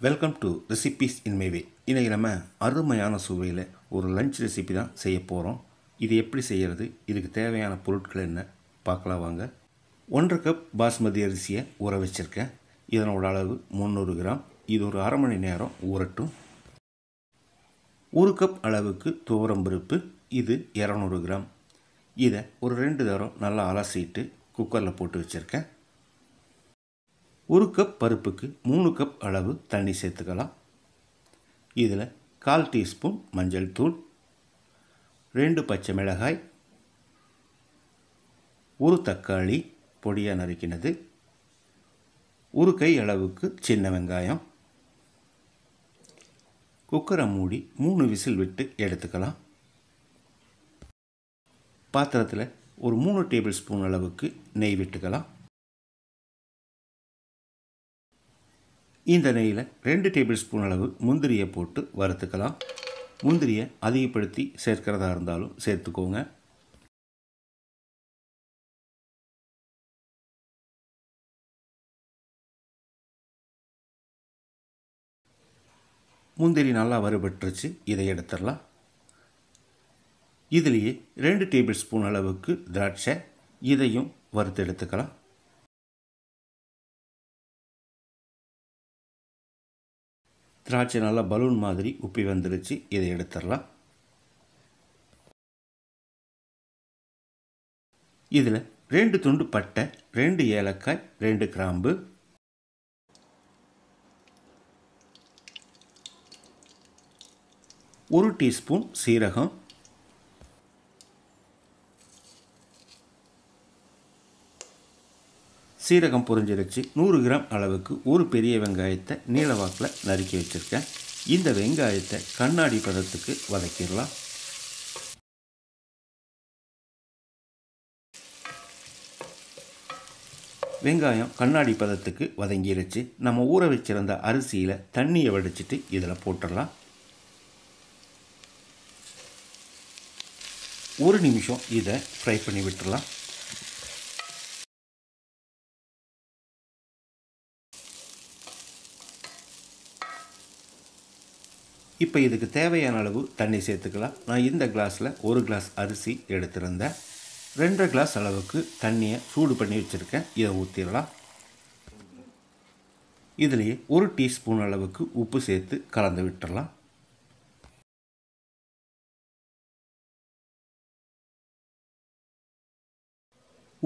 Welcome to recipes in my way. இன்றைக்கி நம்ம அருமையான சுவையில் ஒரு லஞ்ச் ரெசிபி தான் செய்ய போகிறோம். இது எப்படி செய்கிறது, இதுக்கு தேவையான பொருட்கள் என்ன பார்க்கலாம் வாங்க. 1.5 கப் பாஸ்மதி அரிசியை ஊற வச்சுருக்கேன். இதனோட அளவு 300 கிராம். இது ஒரு அரை மணி நேரம் ஊறட்டும். 1 கப் அளவுக்கு துவரம்பருப்பு, இது 200 கிராம். இதை ஒரு 2 தரம் நல்லா அலசிட்டு குக்கரில் போட்டு வச்சுருக்கேன். 1 கப் பருப்புக்கு 3 கப் அளவு தண்ணி சேர்த்துக்கலாம். இதில் 1/4 டீஸ்பூன் மஞ்சள் தூள், 2 பச்சை மிளகாய், 1 தக்காளி பொடியாக நறுக்கினது, 1 கை அளவுக்கு சின்ன வெங்காயம். குக்கரை மூடி 3 விசில் விட்டு எடுத்துக்கலாம். பாத்திரத்தில் ஒரு 3 டேபிள் ஸ்பூன் அளவுக்கு நெய் விட்டுக்கலாம். இந்த நெய்யில் 2 டேபிள் ஸ்பூன் அளவு முந்திரியை போட்டு வறுத்துக்கலாம். முந்திரியை அதிகப்படுத்தி சேர்க்கிறதா இருந்தாலும் சேர்த்துக்கோங்க. முந்திரி நல்லா வறுபட்டுருச்சு, இதை எடுத்துடலாம். இதுலேயே 2 டேபிள் ஸ்பூன் அளவுக்கு திராட்சை, இதையும் வறுத்து எடுத்துக்கலாம். திராட்சை நல்லா பலூன் மாதிரி உப்பி வந்துருச்சு, இதை எடுத்துடலாம். இதில் 2 துண்டு பட்டை, 2 ஏலக்காய், 2 கிராம்பு, 1 டீஸ்பூன் சீரகம், சீரகம் பொரிஞ்சிருச்சு. 100 கிராம் அளவுக்கு ஒரு பெரிய வெங்காயத்தை நீளவாக்கில் நறுக்கி வச்சுருக்கேன். இந்த வெங்காயத்தை கண்ணாடி பதத்துக்கு வதக்கிடலாம். வெங்காயம் கண்ணாடி பதத்துக்கு வதங்கிருச்சு. நம்ம ஊற வச்சிருந்த அரிசியில் தண்ணியை வடிச்சிட்டு இதில் போட்டுடலாம். 1 நிமிஷம் இதை ஃப்ரை பண்ணி விட்டுடலாம். இப்போ இதுக்கு தேவையான அளவு தண்ணி சேர்த்துக்கலாம். நான் இந்த கிளாஸில் 1 கிளாஸ் அரிசி எடுத்திருந்தேன். 2.5 கிளாஸ் அளவுக்கு தண்ணியை சூடு பண்ணி வச்சுருக்கேன். இதை ஊற்றிடலாம். இதுலேயே 1 டீஸ்பூன் அளவுக்கு உப்பு சேர்த்து கலந்து விட்டுடலாம்.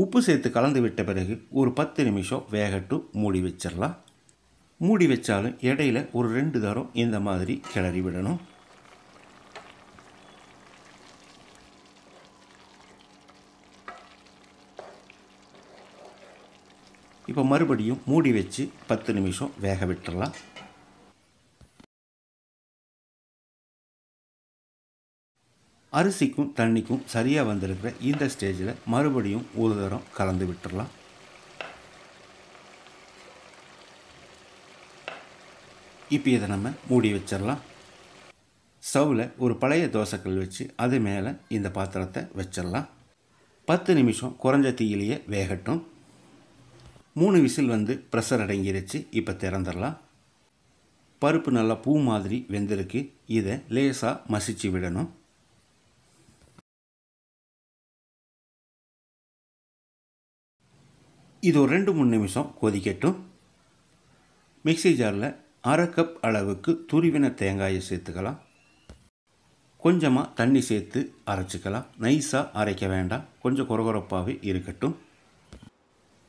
உப்பு சேர்த்து கலந்து விட்ட பிறகு ஒரு 10 நிமிஷம் வேகட்டும் மூடி வச்சிடலாம். மூடி வச்சாலும் இடையில ஒரு 2 தரம் இந்த மாதிரி கிளறி விடணும். இப்போ மறுபடியும் மூடி வச்சு 10 நிமிஷம் வேக விட்டுடலாம். அரிசிக்கும் தண்ணிக்கும் சரியாக வந்திருக்கிற இந்த ஸ்டேஜில் மறுபடியும் ஒரு தரம் கலந்து விட்டுடலாம். இப்போ இதை நம்ம மூடி வச்சிடலாம். ஸ்டவ்வில் ஒரு பழைய தோசைக்கல் வச்சு அது மேலே இந்த பாத்திரத்தை வச்சிடலாம். 10 நிமிஷம் குறைஞ்ச தீயிலேயே வேகட்டும். 3 விசில் வந்து ப்ரெஷர் அடங்கிருச்சு. இப்போ திறந்துடலாம். பருப்பு நல்லா பூ மாதிரி வெந்திருக்கு. இதை லேசாக மசிச்சு விடணும். இது ஒரு 2-3 நிமிஷம் கொதிக்கட்டும். மிக்ஸி ஜாரில் 1/2 கப் அளவுக்கு துருவின தேங்காயை சேர்த்துக்கலாம். கொஞ்சமாக தண்ணி சேர்த்து அரைச்சிக்கலாம். நைஸாக அரைக்க வேண்டாம், கொஞ்சம் கொரகொரப்பாகவே இருக்கட்டும்.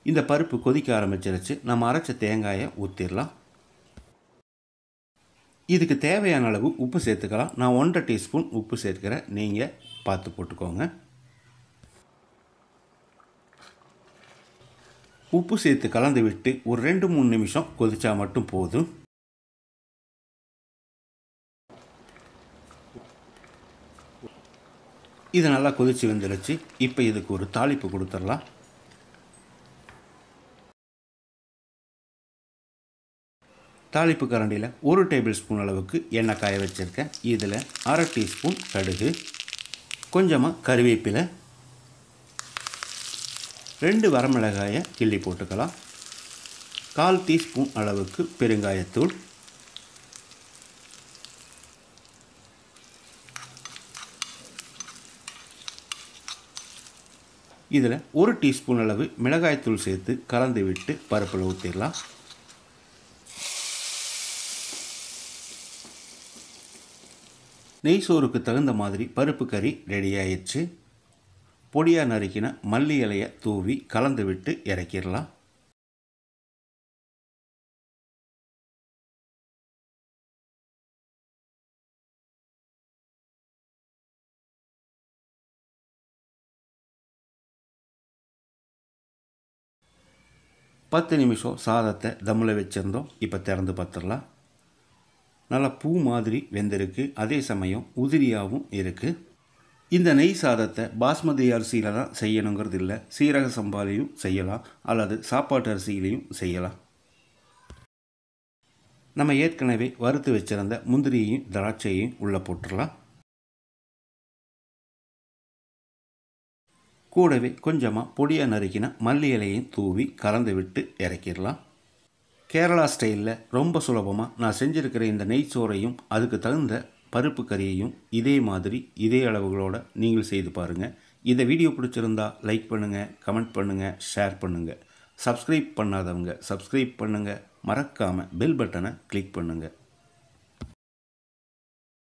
இந்த பருப்பு கொதிக்க ஆரம்பிச்சிருச்சு. நம்ம அரைச்ச தேங்காயை ஊற்றிடலாம். இதுக்கு தேவையான அளவு உப்பு சேர்த்துக்கலாம். நான் 1.5 டீஸ்பூன் உப்பு சேர்க்கிறேன், நீங்கள் பார்த்து போட்டுக்கோங்க. உப்பு சேர்த்து கலந்து விட்டு ஒரு 2-3 நிமிஷம் கொதிச்சா மட்டும் போதும். இது நல்லா கொதிச்சு வந்துருச்சு. இப்போ இதுக்கு ஒரு தாளிப்பு கொடுத்துடலாம். தாளிப்பு கரண்டியில் 1 டேபிள் ஸ்பூன் அளவுக்கு எண்ணெய் காய வச்சுருக்கேன். இதில் 1/2 டீஸ்பூன் கடுகு, கொஞ்சமாக கருவேப்பிலை, 2 வரமிளகாயை கிள்ளி போட்டுக்கலாம். 1/4 டீஸ்பூன் அளவுக்கு பெருங்காயத்தூள், இதில் 1 டீஸ்பூன் அளவு மிளகாய்த்தூள் சேர்த்து கலந்து விட்டு பருப்பில் ஊற்றிடலாம். நெய் சோறுக்கு தகுந்த மாதிரி பருப்பு கறி ரெடி ஆயிடுச்சு. பொடியாக நறுக்கின மல்லி இலையை தூவி கலந்து விட்டு இறக்கிடலாம். பத்து நிமிஷம் சாதத்தை தம்மில் வச்சுருந்தோம். இப்போ திறந்து பார்த்துடலாம். நல்லா பூ மாதிரி வெந்திருக்கு, அதே சமயம் உதிரியாகவும் இருக்குது. இந்த நெய் சாதத்தை பாஸ்மதி அரிசியில் தான் செய்யணுங்கிறது இல்லை, சீரக சம்பாலையும் செய்யலாம் அல்லது சாப்பாட்டு அரிசியிலையும் செய்யலாம். நம்ம ஏற்கனவே வறுத்து வச்சுருந்த முந்திரியையும் திராட்சையையும் உள்ளே போட்டுடலாம். கூடவே கொஞ்சமாக பொடியாக நறுக்கின மல்லி இலையும் தூவி கலந்து விட்டு இறக்கிடலாம். கேரளா ஸ்டைலில் ரொம்ப சுலபமாக நான் செஞ்சுருக்கிற இந்த நெய் சோறையும் அதுக்கு தகுந்த பருப்பு கறியையும் இதே மாதிரி இதே அளவுகளோடு நீங்கள் செய்து பாருங்கள். இந்த வீடியோ பிடிச்சிருந்தா லைக் பண்ணுங்கள், கமெண்ட் பண்ணுங்கள், ஷேர் பண்ணுங்கள். சப்ஸ்கிரைப் பண்ணாதவங்க சப்ஸ்கிரைப் பண்ணுங்கள். மறக்காமல் பெல் பட்டனை கிளிக் பண்ணுங்கள்.